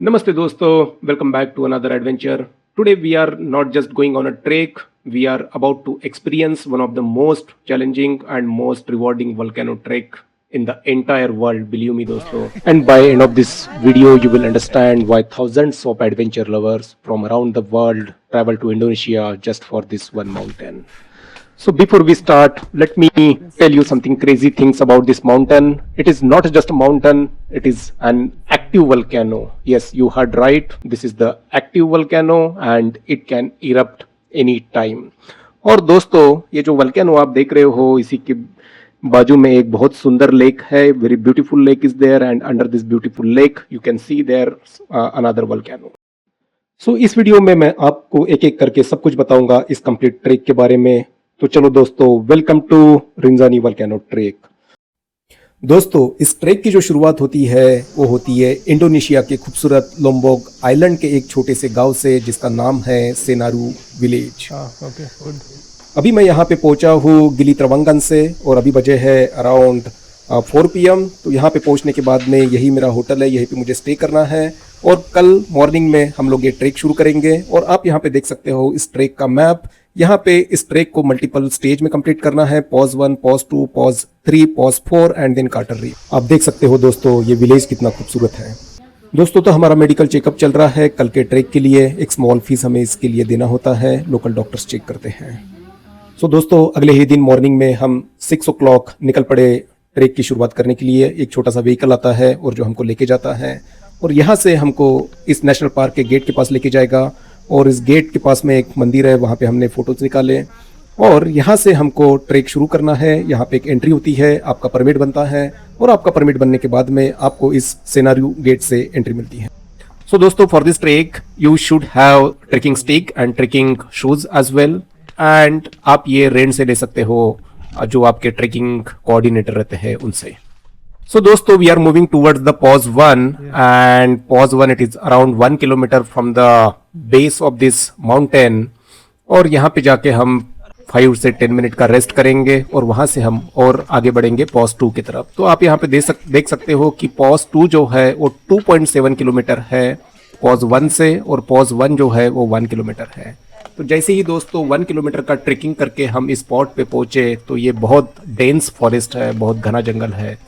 Namaste dosto, welcome back to another adventure. Today we are not just going on a trek, we are about to experience one of the most challenging and most rewarding volcano trek in the entire world, believe me dosto. And by end of this video you will understand why thousands of adventure lovers from around the world travel to Indonesia just for this one mountain. So before we start, let me tell you something crazy things about this mountain. It is not just a mountain, it is an active volcano. Yes, you heard right. This is the active volcano and it can erupt any time. और दोस्तों ये जो volcano आप देख रहे हो इसी के बाजू में एक बहुत सुंदर लेक है. Very beautiful lake is there and under this beautiful lake you can see there another volcano. So इस वीडियो में मैं आपको एक एक करके सब कुछ बताऊंगा इस कंप्लीट ट्रेक के बारे में. तो चलो दोस्तों, वेलकम टू रिंजानी वोल्केनो ट्रेक. दोस्तों इस ट्रेक की जो शुरुआत होती है वो होती है इंडोनेशिया के खूबसूरत लोम्बोक आइलैंड के एक छोटे से गांव से जिसका नाम है सेनारू विलेज. Okay good. अभी मैं यहाँ पे पहुंचा हूँ गिली त्रवंगन से और अभी बजे है अराउंड 4 PM. तो यहाँ पे पहुंचने के बाद में यही मेरा होटल है, यहीं पे मुझे स्टे करना है और कल मॉर्निंग में हम लोग ये ट्रेक शुरू करेंगे. और आप यहाँ पे देख सकते हो इस ट्रेक का मैप. यहाँ पे इस ट्रेक को मल्टीपल स्टेज में कंप्लीट करना है. Pause 1, pause 2, pause 3, pause 4 and then Carter reef. आप देख सकते हो दोस्तों ये विलेज कितना खूबसूरत है. दोस्तों तो हमारा मेडिकल चेकअप चल रहा है कल के ट्रेक के लिए. एक स्मॉल फीस हमें इसके लिए देना होता है. लोकल डॉक्टर्स चेक करते हैं. सो दोस्तों अगले ही दिन मॉर्निंग में हम 6 o'clock निकल पड़े ट्रेक की शुरुआत करने के लिए. एक छोटा सा व्हीकल आता है और जो हमको लेके जाता है और यहाँ से हमको इस नेशनल पार्क के गेट के पास लेके जाएगा. और इस गेट के पास में एक मंदिर है, वहाँ पे हमने फोटोज निकाले और यहाँ से हमको ट्रेक शुरू करना है. यहाँ पे एक एंट्री होती है, आपका परमिट बनता है और आपका परमिट बनने के बाद में आपको इस सेनारू गेट से एंट्री मिलती है. सो दोस्तों for this trek you should have trekking stick and trekking shoes as well. And आप ये रेंट से ले सकते हो जो आपके ट्रेकिंग कोऑर्डिनेटर रहते हैं उनसे. So दोस्तों we are moving towards the pause 1 and pause 1 it is around 1 kilometer from the base of this mountain. और यहाँ पे जाके हम 5 से 10 मिनट का रेस्ट करेंगे और वहाँ से हम और आगे बढ़ेंगे पॉज 2 की तरफ. तो आप यहाँ पे देख सकते हो कि पॉज 2 जो है वो 2.7 किलोमीटर है पॉज 1 से और पॉज 1 जो है वो 1 किलोमीटर है. तो जैसे ही दोस्तों 1 किलोमीटर का ट्रेकिंग करके हम इस स्पॉट पे पहुंचे तो ये बहुत डेंस फॉरेस्ट है, बहुत घना जंगल है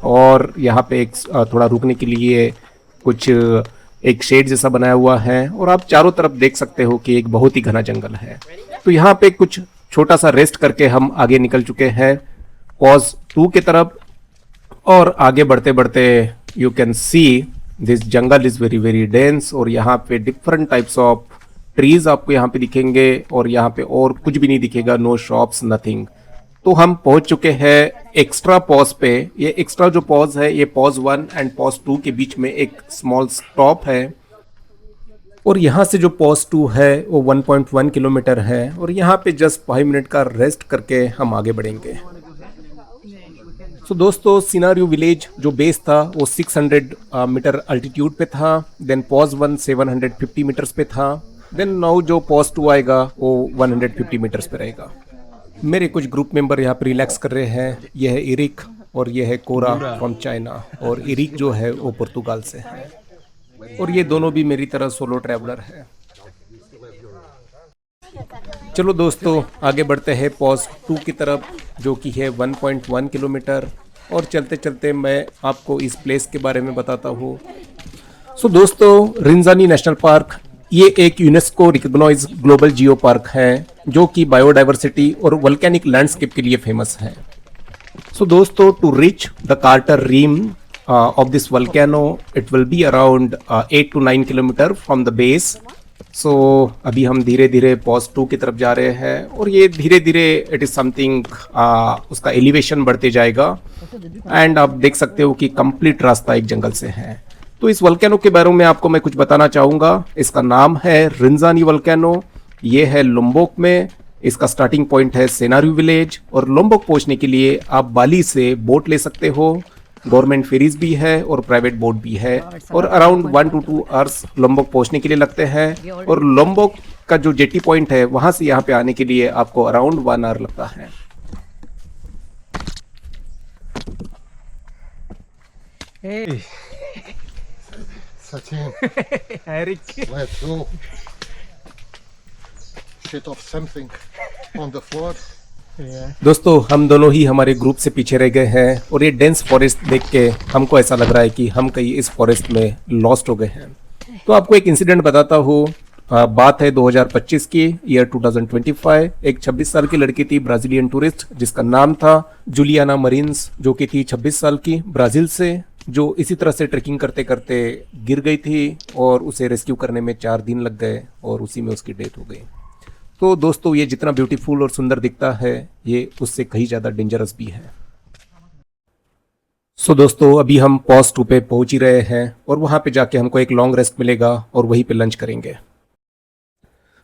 और यहाँ पे एक थोड़ा रुकने के लिए कुछ एक शेड जैसा बनाया हुआ है और आप चारों तरफ देख सकते हो कि एक बहुत ही घना जंगल है. तो यहाँ पे कुछ छोटा सा रेस्ट करके हम आगे निकल चुके हैं पॉज 2 की तरफ. और आगे बढ़ते बढ़ते you can see this jungle is very very dense और यहाँ पे डिफरेंट टाइप्स ऑफ ट्रीज आपको यहाँ पे दिखेंगे और यहाँ पे और कुछ भी नहीं दिखेगा. No shops, nothing. तो हम पहुंच चुके हैं एक्स्ट्रा पॉज पे. ये एक्स्ट्रा जो पॉज है ये पॉज 1 एंड पॉज 2 के बीच में एक स्मॉल स्टॉप है. और यहाँ से जो पॉज 2 है वो 1.1 किलोमीटर है और यहाँ पे जस्ट 5 मिनट का रेस्ट करके हम आगे बढ़ेंगे. सो दोस्तों सिनारू विलेज जो बेस था वो 600 मीटर अल्टीट्यूड पे था. देन पॉज 1 750 मीटर्स पे था. देन नाउ जो पॉज 2 आएगा वो 150 मीटर्स पे रहेगा. मेरे कुछ ग्रुप मेंबर यहाँ पे रिलैक्स कर रहे हैं. यह है इरिक और यह है कोरा फ्रॉम चाइना. और इरिक जो है वो पुर्तगाल से है और ये दोनों भी मेरी तरह सोलो ट्रैवलर है. चलो दोस्तों आगे बढ़ते हैं पॉज 2 की तरफ जो कि है 1.1 किलोमीटर. और चलते चलते मैं आपको इस प्लेस के बारे में बताता हूँ. सो दोस्तों रिंजानी नेशनल पार्क ये एक UNESCO recognised global geo park है जो कि बायोडाइवर्सिटी और वोल्केनिक लैंडस्केप के लिए फेमस है. सो दोस्तों to reach the crater rim of this volcano it will be around 8 to 9 kilometre from the base. So अभी हम धीरे धीरे पॉज 2 की तरफ जा रहे हैं और ये धीरे धीरे इट इज समथिंग उसका एलिवेशन बढ़ते जाएगा. एंड आप देख सकते हो कि कंप्लीट रास्ता एक जंगल से है. तो इस वोल्केनो के बारे में आपको मैं कुछ बताना चाहूँगा. इसका नाम है रिंजानी वोल्केनो. ये है लोम्बोक में. इसका स्टार्टिंग पॉइंट है सेनारू विलेज और लोम्बोक पहुंचने के लिए आप बाली से बोट ले सकते हो. गवर्नमेंट फेरीज भी है और प्राइवेट बोट भी है और अराउंड 1 to 2 आवर्स लोम्बोक पहुंचने के लिए लगते हैं. और लोम्बोक का जो जेटी पॉइंट है वहां से यहाँ पे आने के लिए आपको अराउंड 1 आवर लगता है. Satine, Eric. let's go. Shit off something on the floor. Yeah. दोस्तों हम दोनों ही हमारे ग्रुप से पीछे रह गए हैं और ये डेंस फॉरेस्ट देख के हमको ऐसा लग रहा है कि हम कहीं इस फॉरेस्ट में लॉस्ट हो गए हैं। तो आपको एक इंसिडेंट बताता हूँ। बात है 2025 की, ईयर 2025। एक 26 साल की लड़की थी, ब्राजीलियन टूरिस्ट, जिसका नाम था जूलियाना मरीन्स, जो कि थी 26 साल की, ब्राजील से, जो इसी तरह से ट्रेकिंग करते करते गिर गई थी और उसे रेस्क्यू करने में 4 दिन लग गए और उसी में उसकी डेथ हो गई। तो दोस्तों ये जितना ब्यूटीफुल और सुंदर दिखता है, ये उससे कहीं ज़्यादा डेंजरस भी है। सो दोस्तों अभी हम पॉज 2 पे पहुंच ही रहे हैं और वहां पे जाके हमको एक लॉन्ग रेस्ट मिलेगा और वहीं पे लंच करेंगे।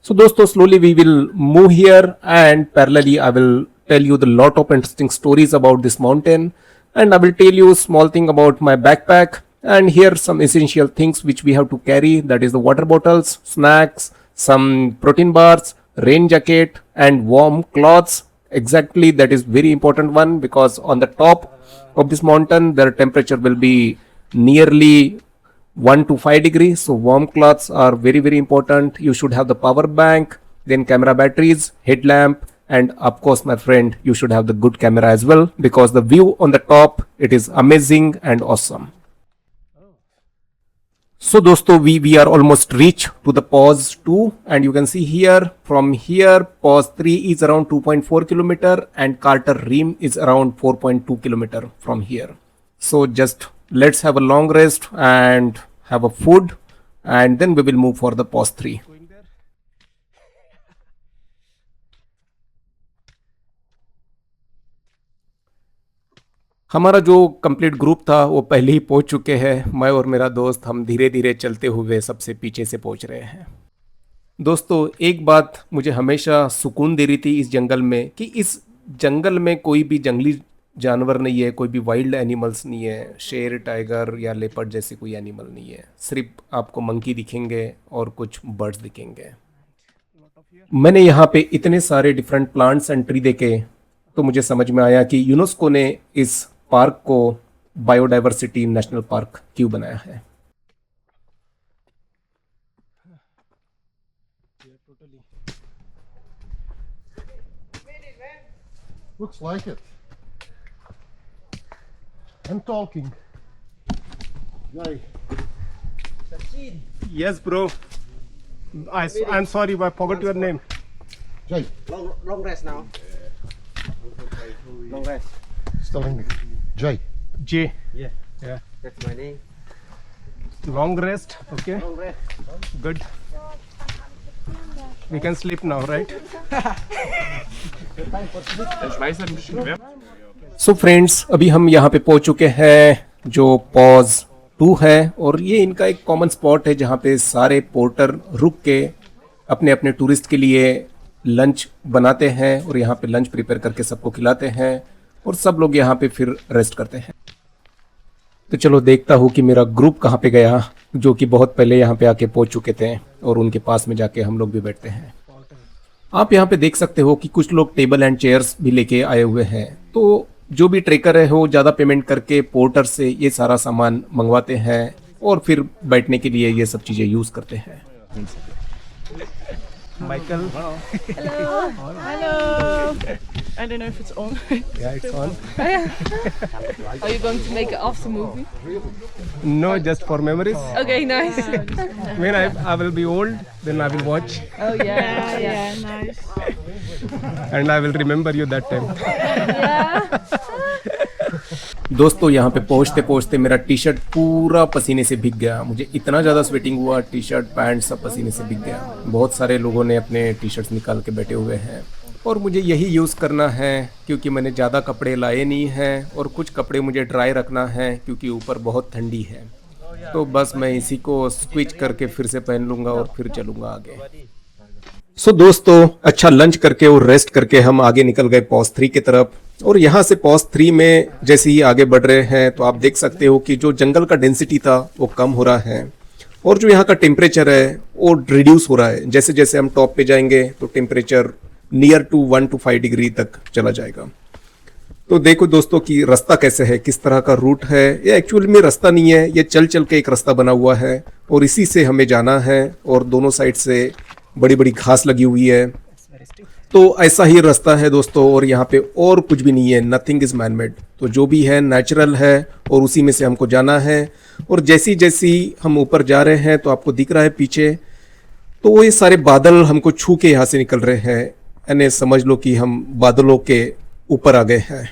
सो दोस्तों slowly we will move here and parallelly I will tell you the lot of interesting stories about this mountain and I will tell you small thing about my backpack and here some essential things which we have to carry, that is the water bottles, snacks, some protein bars, rain jacket and warm clothes. Exactly, that is very important one because on the top of this mountain the temperature will be nearly 1 to 5 degrees, so warm clothes are very important. You should have the power bank, then camera batteries, headlamp, and of course my friend you should have the good camera as well because the view on the top, it is amazing and awesome. So दोस्तों we are almost reached to the pause 2 and you can see here from here pause 3 is around 2.4 kilometer and Carter Rim is around 4.2 kilometer from here. So just let's have a long rest and have a food and then we will move for the pause 3. हमारा जो complete group था वो पहले ही पहुंच चुके हैं। मैं और मेरा दोस्त हम धीरे धीरे चलते हुए सबसे पीछे से पहुंच रहे हैं। दोस्तों एक बात मुझे हमेशा सुकून दे रही थी इस जंगल में कि इस जंगल में कोई भी जंगली जानवर नहीं है, कोई भी वाइल्ड एनिमल्स नहीं है, शेर, टाइगर या लेपर्ड जैसे कोई एनिमल नहीं है। सिर्फ आपको मंकी दिखेंगे और कुछ बर्ड्स दिखेंगे। मैंने यहाँ पे इतने सारे डिफरेंट प्लांट्स एंड ट्री देखे तो मुझे समझ में आया कि यूनेस्को ने इस पार्क को बायोडाइवर्सिटी नेशनल पार्क क्यों बनाया है। Looks like it. I'm talking. Jai. Yes, bro. I'm sorry, I forgot your name. Jai. Long rest now. Long rest. He's telling me. Jai. J. Yeah. Yeah. That's my name. Long rest. Okay. Long rest. Good. We can sleep now, right? So friends अभी हम यहाँ पे पहुंच चुके हैं जो pause 2 है और ये इनका एक कॉमन स्पॉट है जहाँ पे सारे पोर्टर रुक के अपने अपने टूरिस्ट के लिए लंच बनाते हैं और यहाँ पे लंच प्रिपेयर करके सबको खिलाते हैं और सब लोग यहाँ पे फिर रेस्ट करते हैं। तो चलो देखता हूँ कि मेरा ग्रुप कहाँ पे गया, जो कि बहुत पहले यहाँ पे आके पहुँच चुके थे और उनके पास में जाके हम लोग भी बैठते हैं। आप यहाँ पे देख सकते हो कि कुछ लोग टेबल एंड चेयर्स भी लेके आए हुए हैं। तो जो भी ट्रेकर है वो ज़्यादा पेमेंट करके पोर्टर से ये सारा सामान मंगवाते हैं और फिर बैठने के लिए ये सब चीज़ें यूज़ करते हैं। Michael. Hello. Hello. I don't know if it's on. Yeah, it's on. Are you going to make it after movie? No, just for memories. Okay, nice. When I will be old, then I will watch Oh yeah, nice. and I will remember you that time. दोस्तों यहाँ पे पहुँचते पहुँचते मेरा T shirt पूरा पसीने से भीग गया। मुझे इतना ज़्यादा स्वेटिंग हुआ, टी शर्ट पैंट सब पसीने से भीग गया। बहुत सारे लोगों ने अपने टी शर्ट्स निकाल के बैठे हुए हैं और मुझे यही यूज़ करना है क्योंकि मैंने ज़्यादा कपड़े लाए नहीं हैं और कुछ कपड़े मुझे ड्राई रखना है क्योंकि ऊपर बहुत ठंडी है। तो बस मैं इसी को स्क्विच करके फिर से पहन लूँगा और फिर चलूँगा आगे। सो दोस्तों अच्छा लंच करके और रेस्ट करके हम आगे निकल गए पॉज 3 की तरफ और यहाँ से पॉज 3 में जैसे ही आगे बढ़ रहे हैं तो आप देख सकते हो कि जो जंगल का डेंसिटी था वो कम हो रहा है और जो यहाँ का टेम्परेचर है वो रिड्यूस हो रहा है। जैसे जैसे हम टॉप पे जाएंगे तो temperature near to 1 to 5 degree तक चला जाएगा। तो देखो दोस्तों कि रास्ता कैसे है, किस तरह का रूट है। ये एक्चुअली में रास्ता नहीं है, ये चल चल के एक रास्ता बना हुआ है और इसी से हमें जाना है और दोनों साइड से बड़ी बड़ी घास लगी हुई है। तो ऐसा ही रास्ता है दोस्तों और यहाँ पे और कुछ भी नहीं है, नथिंग इज मैन मेड। तो जो भी है नेचुरल है और उसी में से हमको जाना है। और जैसी जैसी हम ऊपर जा रहे हैं तो आपको दिख रहा है पीछे, तो वो ये सारे बादल हमको छू के यहाँ से निकल रहे हैं, यानी समझ लो कि हम बादलों के ऊपर आ गए हैं।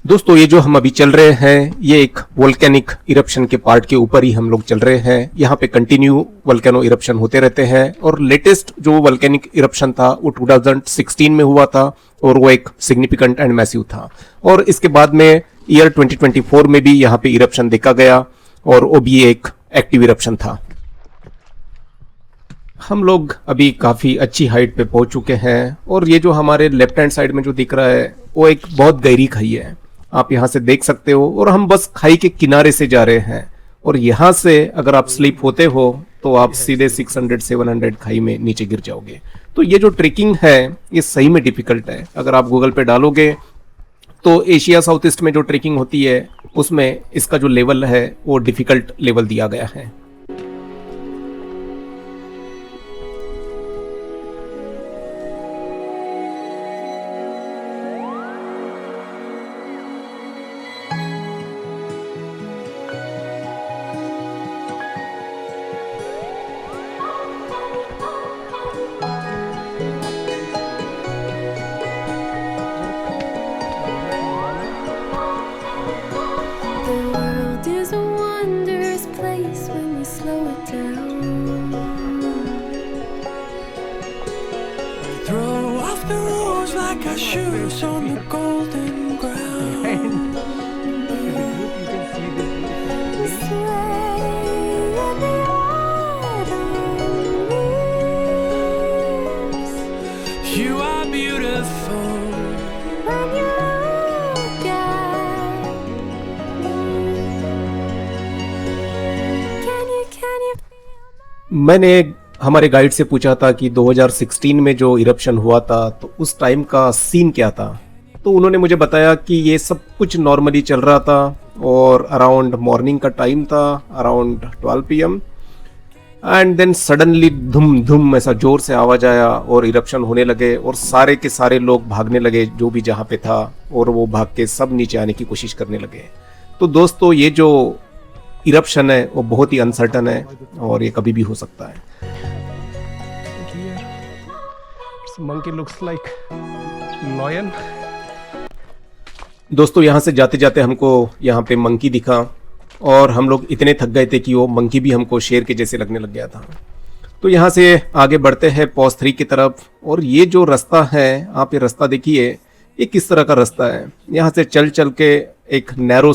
दोस्तों ये जो हम अभी चल रहे हैं ये एक वोल्केनिक इरप्शन के पार्ट के ऊपर ही हम लोग चल रहे हैं। यहाँ पे कंटिन्यू वोल्केनो इरप्शन होते रहते हैं और लेटेस्ट जो वोल्केनिक इरप्शन था वो 2016 में हुआ था और वो एक सिग्निफिकेंट एंड मैसिव था। और इसके बाद में ईयर 2024 में भी यहाँ पे इरप्शन देखा गया और वो भी एक एक्टिव इरप्शन था। हम लोग अभी काफ़ी अच्छी हाइट पे पहुंच चुके हैं और ये जो हमारे लेफ्ट हैंड साइड में जो दिख रहा है वो एक बहुत गहरी खाई है, आप यहाँ से देख सकते हो। और हम बस खाई के किनारे से जा रहे हैं और यहाँ से अगर आप स्लिप होते हो तो आप सीधे 600-700 खाई में नीचे गिर जाओगे। तो ये जो ट्रेकिंग है ये सही में डिफिकल्ट है। अगर आप गूगल पे डालोगे तो एशिया साउथ ईस्ट में जो ट्रेकिंग होती है उसमें इसका जो लेवल है वो डिफिकल्ट लेवल दिया गया है। The world is a wondrous place when you slow it down. Throw off the rules like our shoes on the golden ground. Sway in the autumn leaves. You are beautiful. When you look at me, can you feel मैंने हमारे guide से पूछा था कि 2016 में जो eruption हुआ था तो उस टाइम का सीन क्या था। तो उन्होंने मुझे बताया कि ये सब कुछ नॉर्मली चल रहा था और अराउंड मॉर्निंग का टाइम था, around 12 PM and then suddenly धुम धुम ऐसा जोर से आवाज आया और इरप्शन होने लगे और सारे के सारे लोग भागने लगे जो भी जहाँ पे था और वो भाग के सब नीचे आने की कोशिश करने लगे। तो दोस्तों ये जो इरप्शन है वो बहुत ही अनसर्टन है और ये कभी भी हो सकता है। Monkey looks like lion. दोस्तों यहाँ से जाते जाते हमको यहाँ पे मंकी दिखा और हम लोग इतने थक गए थे कि वो मंकी भी हमको शेर के जैसे लगने लग गया था। तो यहाँ से आगे बढ़ते हैं पोस्ट 3 की तरफ और ये जो रास्ता है आप ये रास्ता देखिए ये किस तरह का रास्ता है। यहाँ से चल चल के एक नैरो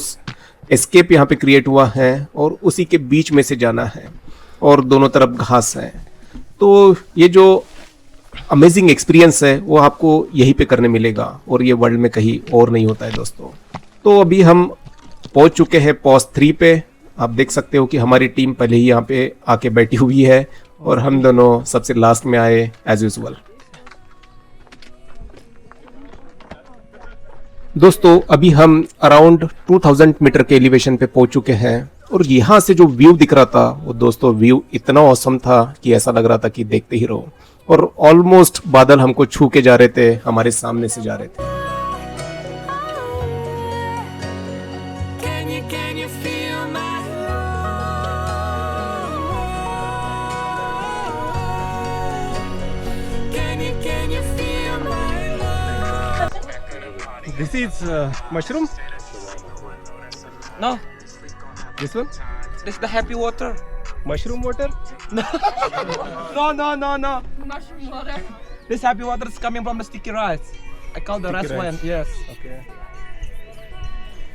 एस्केप यहाँ पे क्रिएट हुआ है और उसी के बीच में से जाना है और दोनों तरफ घास है। तो ये जो अमेजिंग एक्सपीरियंस है वो आपको यहीं पे करने मिलेगा और ये वर्ल्ड में कहीं और नहीं होता है दोस्तों। तो अभी हम पहुंच चुके हैं पोस्ट 3 पे। आप देख सकते हो कि हमारी टीम पहले ही यहाँ पे आके बैठी हुई है और हम दोनों सबसे लास्ट में आए एज यूजुअल। दोस्तों अभी हम अराउंड 2000 मीटर के एलिवेशन पे पहुंच चुके हैं और यहाँ से जो व्यू दिख रहा था वो दोस्तों व्यू इतना औसम था कि ऐसा लग रहा था कि देखते ही रहो। और ऑलमोस्ट बादल हमको छू के जा रहे थे, हमारे सामने से जा रहे थे। Can you feel my love? Can you feel my love? This is mushroom. No, This one, this is the happy water. mushroom water. No. Mushroom water. This happy water is coming from the sticky rice. I call the rice rice. wine. Yes. Okay.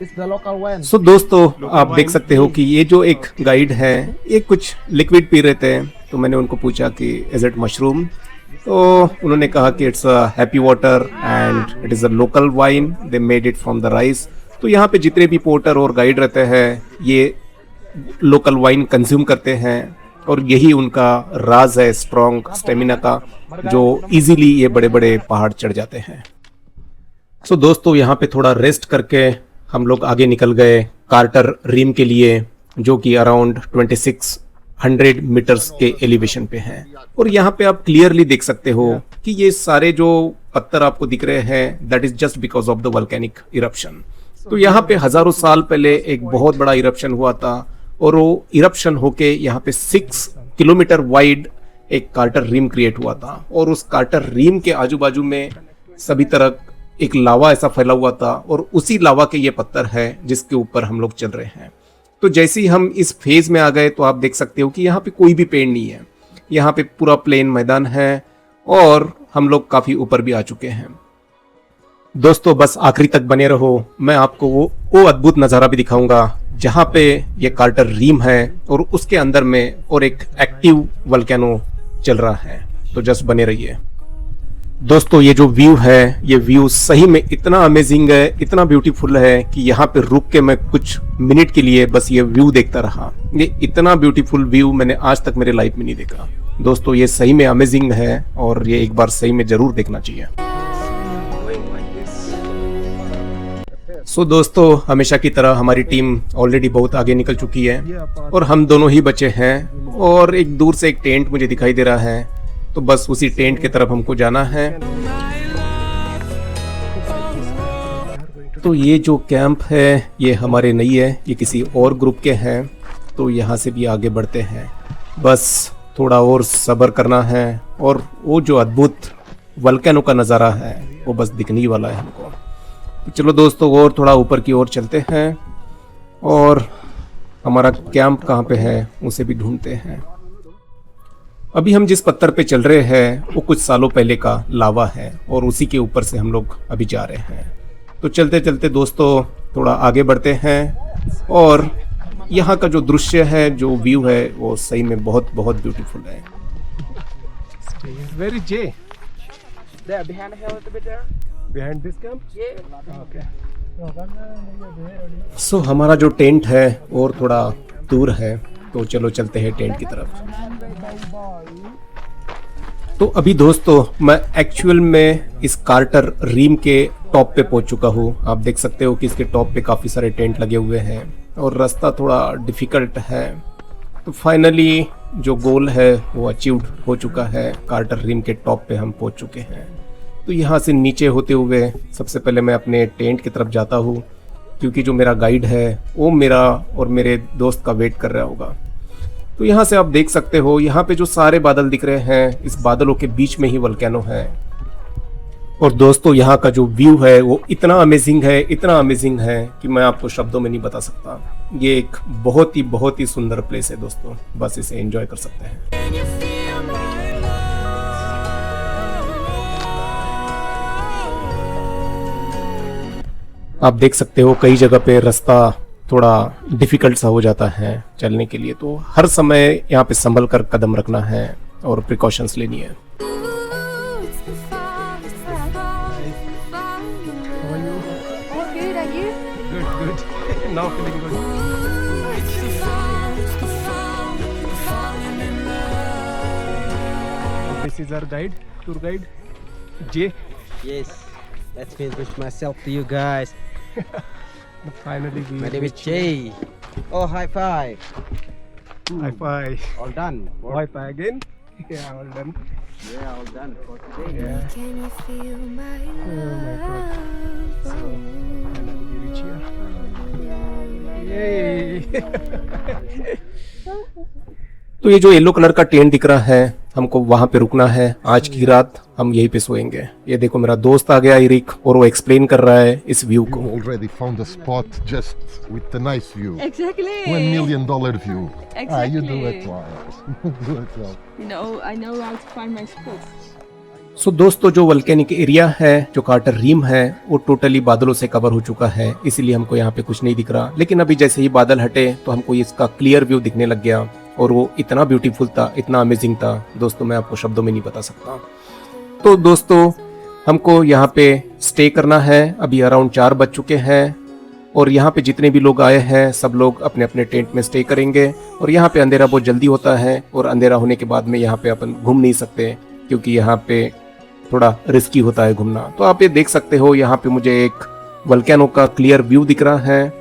It's the local wine. सो दोस्तों आप देख सकते हो कि ये जो एक guide है ये कुछ लिक्विड पी रहे थे। तो मैंने उनको पूछा कि इज इट मशरूम, तो उन्होंने कहा कि it's a happy water and it is a local wine, they made it from the rice. तो यहाँ पे जितने भी पोर्टर और गाइड रहते हैं ये लोकल वाइन कंज्यूम करते हैं और यही उनका राज है स्ट्रॉन्ग स्टेमिना का, जो इजीली ये बड़े बड़े पहाड़ चढ़ जाते हैं। सो दोस्तों यहाँ पे थोड़ा रेस्ट करके हम लोग आगे निकल गए कार्टर रीम के लिए, जो कि अराउंड 2600 मीटर्स के एलिवेशन पे है। और यहाँ पे आप क्लियरली देख सकते हो कि ये सारे जो पत्थर आपको दिख रहे हैं, that is just because of the volcanic eruption. तो यहाँ पे हजारों साल पहले एक बहुत बड़ा इरप्शन हुआ था, और वो इरप्शन होके यहाँ पे 6 किलोमीटर वाइड एक कार्टर रीम क्रिएट हुआ था। और उस कार्टर रीम के आजू बाजू में सभी तरफ एक लावा ऐसा फैला हुआ था, और उसी लावा के ये पत्थर है जिसके ऊपर हम लोग चल रहे हैं। तो जैसे ही हम इस फेज में आ गए तो आप देख सकते हो कि यहाँ पे कोई भी पेड़ नहीं है, यहाँ पे पूरा प्लेन मैदान है, और हम लोग काफी ऊपर भी आ चुके हैं। दोस्तों बस आखिरी तक बने रहो, मैं आपको वो अद्भुत नज़ारा भी दिखाऊंगा जहाँ पे ये कार्टर रीम है और उसके अंदर में और एक एक्टिव वोल्केनो चल रहा है। तो जस्ट बने रहिए। दोस्तों ये जो व्यू है, ये व्यू सही में इतना अमेजिंग है, इतना ब्यूटीफुल है कि यहाँ पे रुक के मैं कुछ मिनट के लिए बस ये व्यू देखता रहा। ये इतना ब्यूटीफुल व्यू मैंने आज तक मेरे लाइफ में नहीं देखा। दोस्तों ये सही में अमेजिंग है, और ये एक बार सही में जरूर देखना चाहिए। सो दोस्तों हमेशा की तरह हमारी टीम ऑलरेडी बहुत आगे निकल चुकी है, और हम दोनों ही बचे हैं, और एक दूर से एक टेंट मुझे दिखाई दे रहा है, तो बस उसी टेंट की तरफ हमको जाना है। तो ये जो कैंप है ये हमारे नहीं है, ये किसी और ग्रुप के हैं। तो यहाँ से भी आगे बढ़ते हैं, बस थोड़ा और सब्र करना है, और वो जो अद्भुत वोल्केनो का नज़ारा है वो बस दिखने ही वाला है हमको। तो चलो दोस्तों और थोड़ा ऊपर की ओर चलते हैं, और हमारा कैंप कहाँ पे है उसे भी ढूंढते हैं। अभी हम जिस पत्थर पे चल रहे हैं वो कुछ सालों पहले का लावा है, और उसी के ऊपर से हम लोग अभी जा रहे हैं। तो चलते चलते दोस्तों थोड़ा आगे बढ़ते हैं, और यहाँ का जो दृश्य है, जो व्यू है, वो सही में बहुत बहुत ब्यूटीफुल है। Where is Jay? There, behind the hill a little bit there. Behind this camp? Yeah. Okay. सो हमारा जो टेंट है और थोड़ा दूर है, तो चलो चलते हैं टेंट की तरफ। तो अभी दोस्तों मैं एक्चुअल में इस कार्टर रीम के टॉप पे पहुंच चुका हूँ। आप देख सकते हो कि इसके टॉप पे काफ़ी सारे टेंट लगे हुए हैं, और रास्ता थोड़ा डिफ़िकल्ट है। तो फाइनली जो गोल है वो अचीव्ड हो चुका है, कार्टर रीम के टॉप पे हम पहुंच चुके हैं। तो यहाँ से नीचे होते हुए सबसे पहले मैं अपने टेंट की तरफ जाता हूँ, क्योंकि जो मेरा गाइड है वो मेरा और मेरे दोस्त का वेट कर रहा होगा। तो यहाँ से आप देख सकते हो, यहाँ पे जो सारे बादल दिख रहे हैं, इस बादलों के बीच में ही वोल्केनो है। और दोस्तों यहाँ का जो व्यू है वो इतना अमेजिंग है, इतना अमेजिंग है कि मैं आपको शब्दों में नहीं बता सकता। ये एक बहुत ही सुंदर प्लेस है दोस्तों, बस इसे एंजॉय कर सकते हैं। आप देख सकते हो कई जगह पे रास्ता थोड़ा डिफिकल्ट सा हो जाता है चलने के लिए, तो हर समय यहाँ पे संभल कर कदम रखना है और प्रिकॉशंस लेनी है। Good. Now feeling good. This is our guide, tour guide, Jay. Yes. Let me introduce myself to you guys. Finally, we My name is Jay. Oh, high five. High five. All done. High five again. Yeah, all done. Yeah, all done for today. Yeah. Can you feel my Oh my God. love? Finally, we reach here. Yay! तो ये जो yellow colour का tent दिख रहा है, हमको वहां पे रुकना है। आज की रात हम यहीं पे सोएंगे। ये देखो मेरा दोस्त आ गया इरिक, और वो एक्सप्लेन कर रहा है इस व्यू को। You already found a spot just with the nice view. Exactly. $1 million view. Ah, you do it Exactly. well. Do it well. You know, I know how to find my spots. सो दोस्तों जो volcanic area है, जो quarter रीम है, वो totally बादलों से cover हो चुका है, इसीलिए हमको यहाँ पे कुछ नहीं दिख रहा। लेकिन अभी जैसे ही बादल हटे तो हमको इसका क्लियर व्यू दिखने लग गया, और वो इतना ब्यूटीफुल था, इतना अमेजिंग था दोस्तों, मैं आपको शब्दों में नहीं बता सकता। तो दोस्तों हमको यहाँ पे स्टे करना है। अभी अराउंड 4 बज चुके हैं, और यहाँ पे जितने भी लोग आए हैं सब लोग अपने अपने टेंट में स्टे करेंगे। और यहाँ पे अंधेरा बहुत जल्दी होता है, और अंधेरा होने के बाद में यहाँ पे अपन घूम नहीं सकते, क्योंकि यहाँ पे थोड़ा रिस्की होता है घूमना। तो आप ये देख सकते हो, यहाँ पे मुझे एक वल्केनो का क्लियर व्यू दिख रहा है,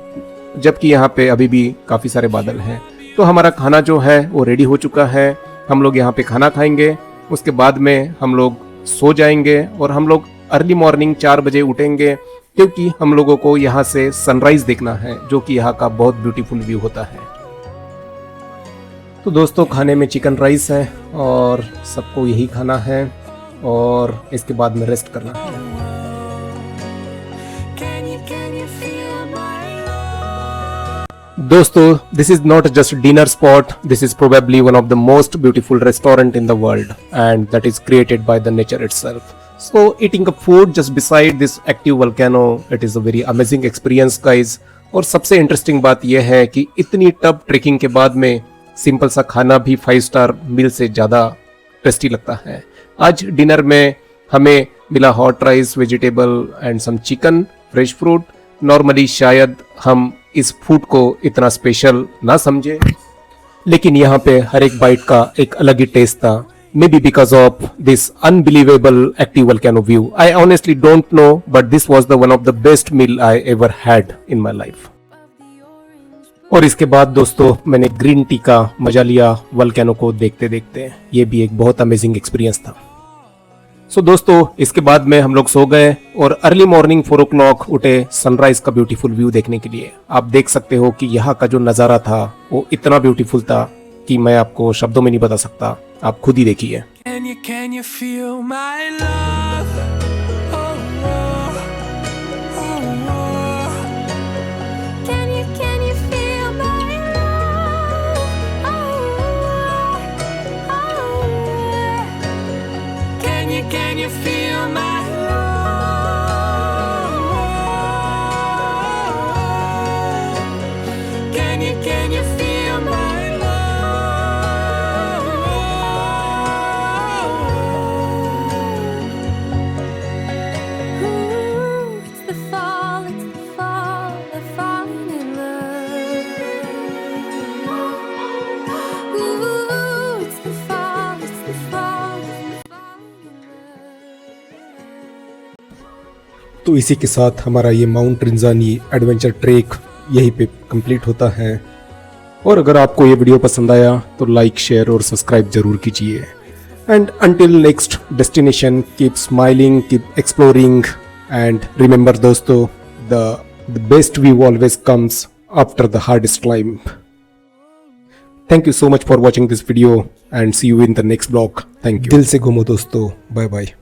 जबकि यहाँ पे अभी भी काफ़ी सारे बादल हैं। तो हमारा खाना जो है वो रेडी हो चुका है। हम लोग यहाँ पे खाना खाएंगे, उसके बाद में हम लोग सो जाएंगे और हम लोग अर्ली मॉर्निंग 4 बजे उठेंगे, क्योंकि हम लोगों को यहाँ से सनराइज देखना है, जो कि यहाँ का बहुत ब्यूटीफुल व्यू होता है। तो दोस्तों, खाने में चिकन राइस है और सबको यही खाना है और इसके बाद में रेस्ट करना है। दोस्तों, this is not just dinner spot, this is probably one of the most beautiful restaurant in the world and that is created by the nature itself. So eating a food just beside this active volcano, it is a very amazing experience guys. और सबसे interesting बात यह है कि इतनी tough trekking के बाद में सिंपल सा खाना भी 5 स्टार मील से ज़्यादा टेस्टी लगता है. आज डिनर में हमें मिला hot rice, vegetable and some chicken, fresh fruit. Normally शायद हम इस फूड को इतना स्पेशल ना समझे, लेकिन यहाँ पे हर एक बाइट का एक अलग ही टेस्ट था. Maybe because of this unbelievable active volcano view. I honestly don't know, but this was the one of the best meal I ever had in my life. और इसके बाद दोस्तों, मैंने ग्रीन टी का मजा लिया वोल्केनो को देखते देखते. ये भी एक बहुत अमेजिंग एक्सपीरियंस था. सो दोस्तों, इसके बाद में हम लोग सो गए और अर्ली मॉर्निंग 4 o'clock उठे सनराइज का ब्यूटीफुल व्यू देखने के लिए. आप देख सकते हो कि यहाँ का जो नज़ारा था वो इतना ब्यूटीफुल था कि मैं आपको शब्दों में नहीं बता सकता. आप खुद ही देखिए. Can you feel my love? Oh, oh, oh, oh. Can you feel my love? Oh, oh, oh. Can you feel my love? Can you feel my Ooh, it's the fall, they're falling in love. Ooh, it's the fall, they're falling in love. तो इसी के साथ हमारा ये mount रिंजानी adventure track यहीं पे complete होता है. और अगर आपको ये वीडियो पसंद आया तो लाइक, शेयर और सब्सक्राइब जरूर कीजिए. And until next destination, keep smiling, keep exploring and remember दोस्तों, the best view always comes after the hardest climb. Thank you so much for watching this video and see you in the next blog. Thank you. दिल से घूमो दोस्तों. Bye bye.